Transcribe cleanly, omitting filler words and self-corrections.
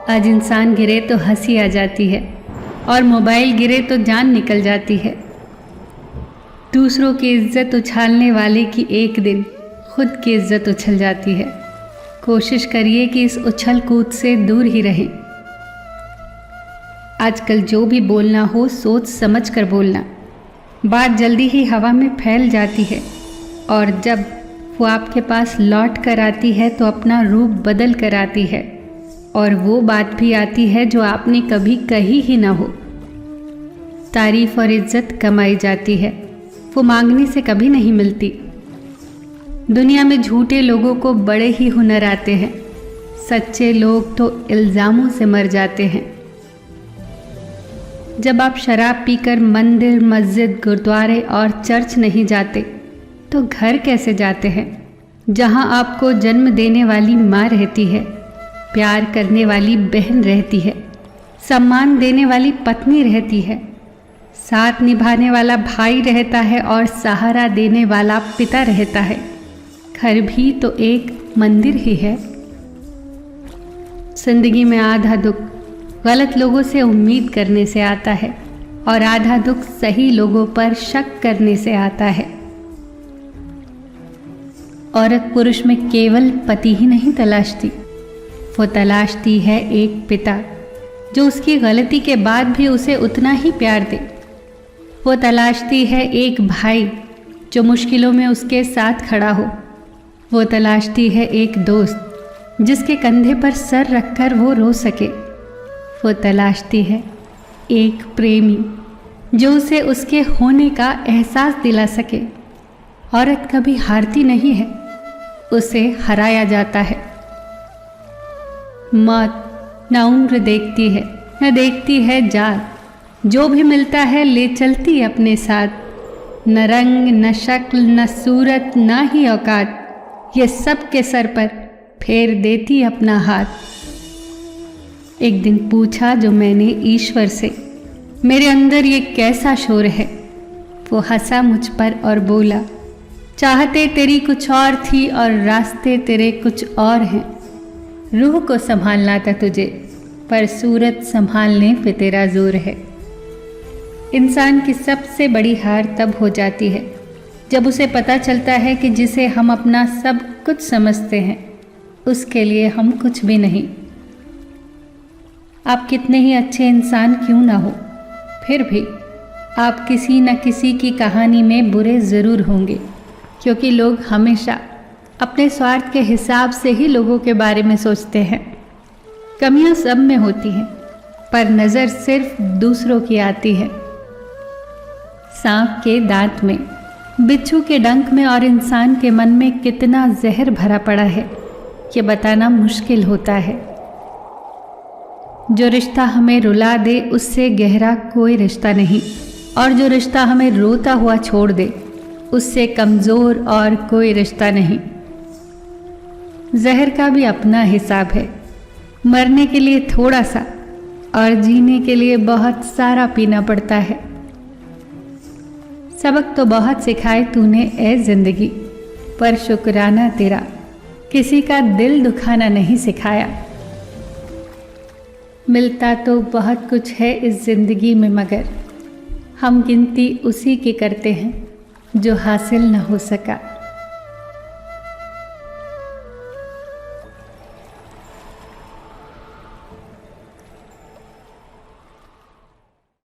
आज इंसान गिरे तो हंसी आ जाती है और मोबाइल गिरे तो जान निकल जाती है। दूसरों की इज्जत उछालने वाले की एक दिन खुद की इज्जत उछल जाती है। कोशिश करिए कि इस उछल कूद से दूर ही रहें। आजकल जो भी बोलना हो सोच समझ कर बोलना। बात जल्दी ही हवा में फैल जाती है और जब वो आपके पास लौट कर आती है तो अपना रूप बदल कर आती है और वो बात भी आती है जो आपने कभी कही ही ना हो। तारीफ और इज्जत कमाई जाती है, वो मांगने से कभी नहीं मिलती। दुनिया में झूठे लोगों को बड़े ही हुनर आते हैं, सच्चे लोग तो इल्ज़ामों से मर जाते हैं। जब आप शराब पीकर मंदिर, मस्जिद, गुरुद्वारे और चर्च नहीं जाते तो घर कैसे जाते हैं, जहां आपको जन्म देने वाली माँ रहती है, प्यार करने वाली बहन रहती है, सम्मान देने वाली पत्नी रहती है, साथ निभाने वाला भाई रहता है और सहारा देने वाला पिता रहता है। घर भी तो एक मंदिर ही है। जिंदगी में आधा दुख गलत लोगों से उम्मीद करने से आता है और आधा दुख सही लोगों पर शक करने से आता है। औरत पुरुष में केवल पति ही नहीं तलाशती, वो तलाशती है एक पिता जो उसकी गलती के बाद भी उसे उतना ही प्यार दे। वो तलाशती है एक भाई जो मुश्किलों में उसके साथ खड़ा हो। वो तलाशती है एक दोस्त जिसके कंधे पर सर रखकर वो रो सके। वो तलाशती है एक प्रेमी जो उसे उसके होने का एहसास दिला सके। औरत कभी हारती नहीं है, उसे हराया जाता है। मौत न उम्र देखती है न देखती है जात, जो भी मिलता है ले चलती अपने साथ। न रंग न शक्ल न सूरत न ही औकात, ये सब के सर पर फेर देती अपना हाथ। एक दिन पूछा जो मैंने ईश्वर से, मेरे अंदर ये कैसा शोर है। वो हंसा मुझ पर और बोला, चाहते तेरी कुछ और थी और रास्ते तेरे कुछ और हैं। रूह को संभालना था तुझे, पर सूरत संभालने पे तेरा जोर है। इंसान की सबसे बड़ी हार तब हो जाती है जब उसे पता चलता है कि जिसे हम अपना सब कुछ समझते हैं उसके लिए हम कुछ भी नहीं। आप कितने ही अच्छे इंसान क्यों ना हो, फिर भी आप किसी न किसी की कहानी में बुरे ज़रूर होंगे, क्योंकि लोग हमेशा अपने स्वार्थ के हिसाब से ही लोगों के बारे में सोचते हैं। कमियां सब में होती हैं, पर नज़र सिर्फ दूसरों की आती है। सांप के दांत में, बिच्छू के डंक में और इंसान के मन में कितना जहर भरा पड़ा है ये बताना मुश्किल होता है। जो रिश्ता हमें रुला दे उससे गहरा कोई रिश्ता नहीं, और जो रिश्ता हमें रोता हुआ छोड़ दे उससे कमज़ोर और कोई रिश्ता नहीं। जहर का भी अपना हिसाब है, मरने के लिए थोड़ा सा और जीने के लिए बहुत सारा पीना पड़ता है। सबक तो बहुत सिखाए तूने ए जिंदगी, पर शुक्राना तेरा किसी का दिल दुखाना नहीं सिखाया। मिलता तो बहुत कुछ है इस जिंदगी में, मगर हम गिनती उसी की करते हैं जो हासिल न हो सका।